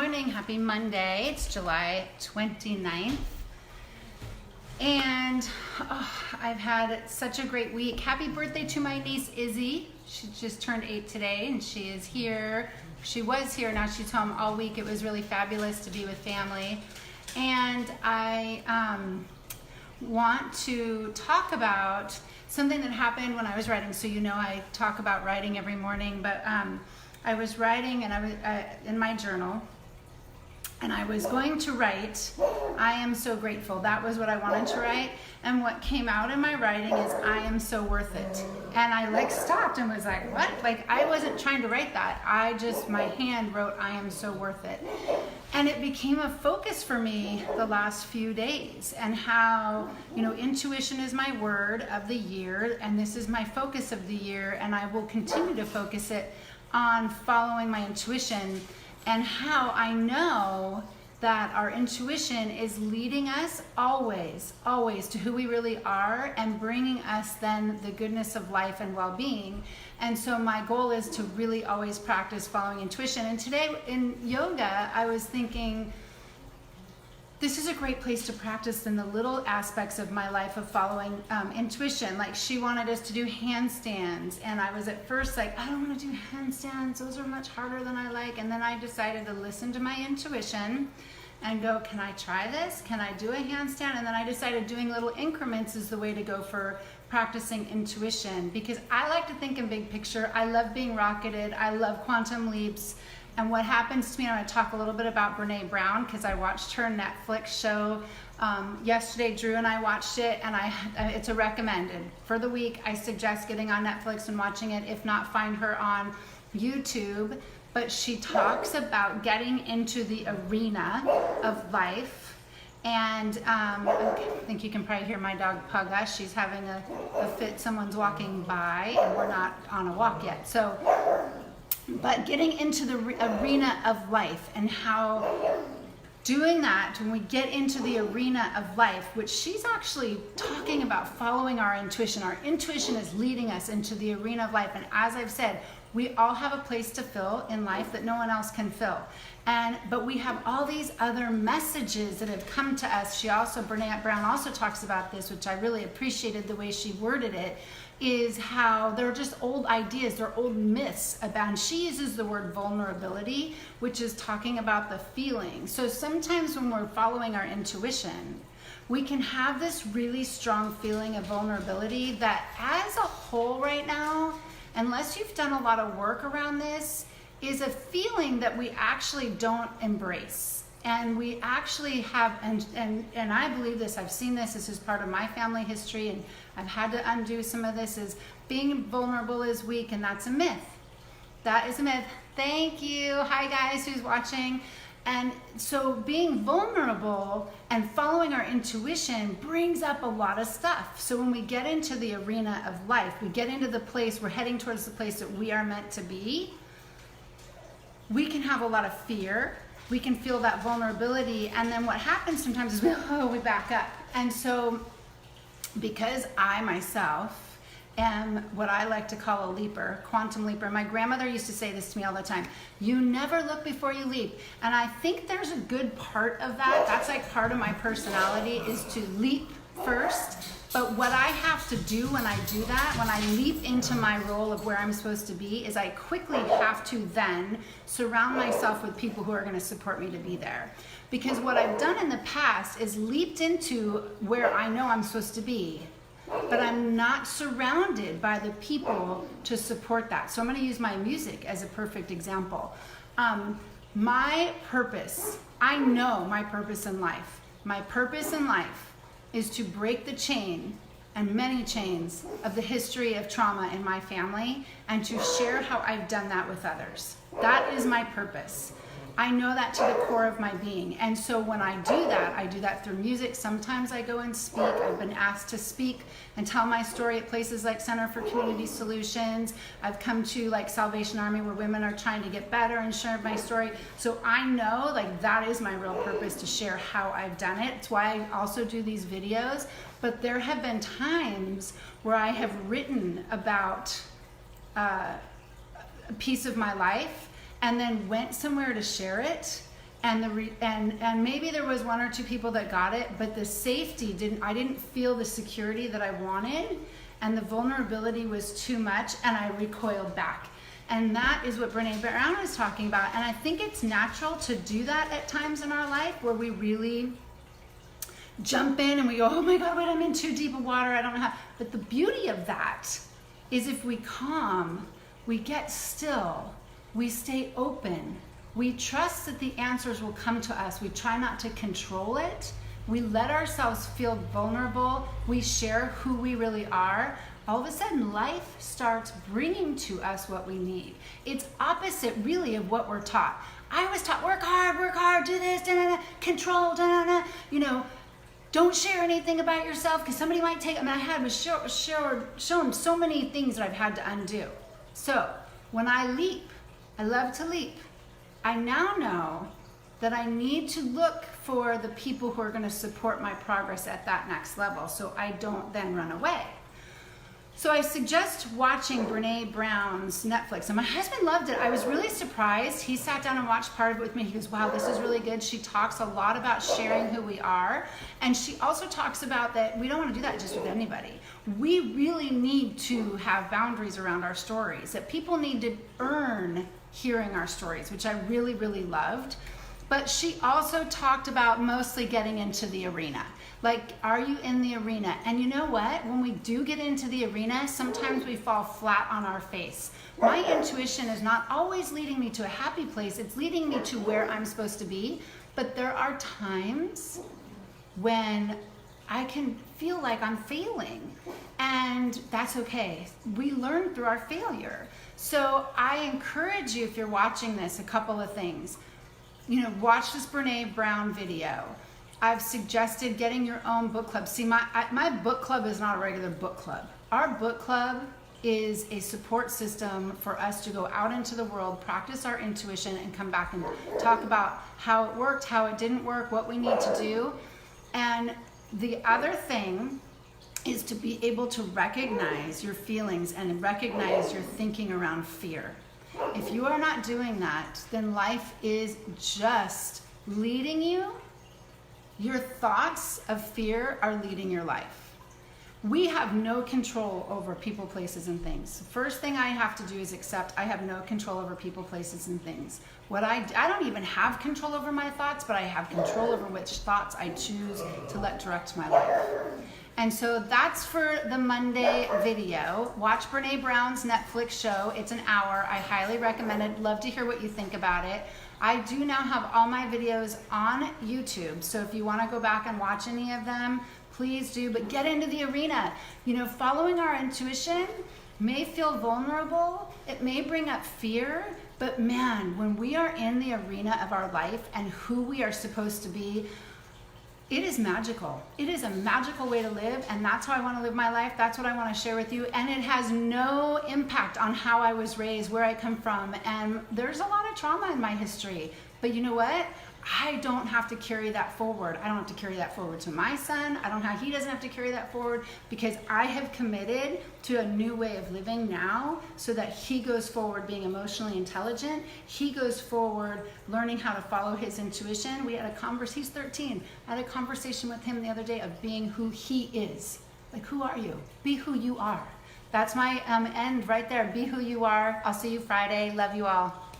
morning. Happy Monday. It's July 29th. And I've had such a great week. Happy birthday to my niece, Izzy. She just turned 8 today and she is here. She was here, now she's home all week. It was really fabulous to be with family. And I want to talk about something that happened when I was writing. So you know I talk about writing every morning, but I was writing and I was in my journal, and I was going to write, I am so grateful. That was what I wanted to write. And what came out in my writing is, I am so worth it. And I stopped and was like, what? I wasn't trying to write that. My hand wrote, I am so worth it. And it became a focus for me the last few days, and how, intuition is my word of the year, and this is my focus of the year, and I will continue to focus it on following my intuition, and how I know that our intuition is leading us always to who we really are, and bringing us then the goodness of life and well-being. And so my goal is to really always practice following intuition. And today in yoga, I was thinking, this is a great place to practice in the little aspects of my life of following intuition. Like, she wanted us to do handstands, and I was at first like, I don't want to do handstands, those are much harder than I like. And then I decided to listen to my intuition and go, can I try this? Can I do a handstand? And then I decided doing little increments is the way to go for practicing intuition, because I like to think in big picture. I love being rocketed. I love quantum leaps. And what happens to me, I'm going to talk a little bit about Brene Brown, because I watched her Netflix show yesterday. Drew and I watched it, and it's a recommended. For the week, I suggest getting on Netflix and watching it. If not, find her on YouTube. But she talks about getting into the arena of life. And I think you can probably hear my dog Pugga. She's having a fit. Someone's walking by, and we're not on a walk yet. But getting into the arena of life, and how doing that, when we get into the arena of life, which she's actually talking about following our intuition. Our intuition is leading us into the arena of life. And as I've said, we all have a place to fill in life that no one else can fill. But we have all these other messages that have come to us. Brene Brown also talks about this, which I really appreciated the way she worded it, is how they're just old ideas, they're old myths about, and she uses the word vulnerability, which is talking about the feeling. So sometimes when we're following our intuition, we can have this really strong feeling of vulnerability that as a whole right now, unless you've done a lot of work around this, is a feeling that we actually don't embrace. And we actually have, and I believe this, I've seen this is part of my family history, and I've had to undo some of this, is being vulnerable is weak, and that's a myth. That is a myth. Thank you. Hi guys, who's watching? And so being vulnerable and following our intuition brings up a lot of stuff. So when we get into the arena of life, we get into the place, we're heading towards the place that we are meant to be, we can have a lot of fear. We can feel that vulnerability, and then what happens sometimes is we back up. And so because I myself am what I like to call a leaper, quantum leaper. My grandmother used to say this to me all the time, you never look before you leap. And I think there's a good part of that. That's like part of my personality, is to leap first. But what I have to do when I do that, when I leap into my role of where I'm supposed to be, is I quickly have to then surround myself with people who are going to support me to be there. Because what I've done in the past is leaped into where I know I'm supposed to be, but I'm not surrounded by the people to support that. So I'm going to use my music as a perfect example. My purpose, I know my purpose in life. My purpose in life is to break the chain, and many chains, of the history of trauma in my family, and to share how I've done that with others. That is my purpose. I know that to the core of my being. And so when I do that through music. Sometimes I go and speak. I've been asked to speak and tell my story at places like Center for Community Solutions. I've come to Salvation Army, where women are trying to get better, and share my story. So I know that is my real purpose, to share how I've done it. It's why I also do these videos. But there have been times where I have written about a piece of my life and then went somewhere to share it, And and maybe there was one or two people that got it, but the safety I didn't feel the security that I wanted, and the vulnerability was too much, and I recoiled back. And that is what Brene Brown is talking about. And I think it's natural to do that at times in our life where we really jump in and we go, oh my God, wait, I'm in too deep of water, I don't know how. But the beauty of that is if we calm, we get still, we stay open, we trust that the answers will come to us. We try not to control it. We let ourselves feel vulnerable. We share who we really are. All of a sudden, life starts bringing to us what we need. It's opposite, really, of what we're taught. I was taught, work hard, do this, control, don't share anything about yourself because somebody might take it. I was shown so many things that I've had to undo. So when I leap, I love to leap. I now know that I need to look for the people who are going to support my progress at that next level so I don't then run away. So I suggest watching Brene Brown's Netflix. And my husband loved it. I was really surprised. He sat down and watched part of it with me. He goes, wow, this is really good. She talks a lot about sharing who we are. And she also talks about that we don't want to do that just with anybody. We really need to have boundaries around our stories, that people need to earn hearing our stories, which I really, really loved. But she also talked about mostly getting into the arena. Like, are you in the arena? And you know what? When we do get into the arena, sometimes we fall flat on our face. My intuition is not always leading me to a happy place. It's leading me to where I'm supposed to be. But there are times when I can feel like I'm failing. And that's okay. We learn through our failure. So I encourage you, if you're watching this, a couple of things. Watch this Brene Brown video. I've suggested getting your own book club. See, my book club is not a regular book club. Our book club is a support system for us to go out into the world, practice our intuition, and come back and talk about how it worked, how it didn't work, what we need to do. And the other thing is to be able to recognize your feelings and recognize your thinking around fear. If you are not doing that, then life is just leading you. Your thoughts of fear are leading your life. We have no control over people, places, and things. First thing I have to do is accept I have no control over people, places, and things. I don't even have control over my thoughts, but I have control over which thoughts I choose to let direct my life. And so that's for the Monday video. Watch Brene Brown's Netflix show. It's an hour. I highly recommend it. Love to hear what you think about it. I do now have all my videos on YouTube. So if you want to go back and watch any of them, please do. But get into the arena. Following our intuition may feel vulnerable. It may bring up fear. But man, when we are in the arena of our life and who we are supposed to be, it is magical. It is a magical way to live, and that's how I want to live my life. That's what I want to share with you, and it has no impact on how I was raised, where I come from, and there's a lot of trauma in my history. But you know what? I don't have to carry that forward. I don't have to carry that forward to my son. He doesn't have to carry that forward, because I have committed to a new way of living now so that he goes forward being emotionally intelligent. He goes forward learning how to follow his intuition. He's 13. I had a conversation with him the other day of being who he is. Like, who are you? Be who you are. That's my end right there. Be who you are. I'll see you Friday. Love you all.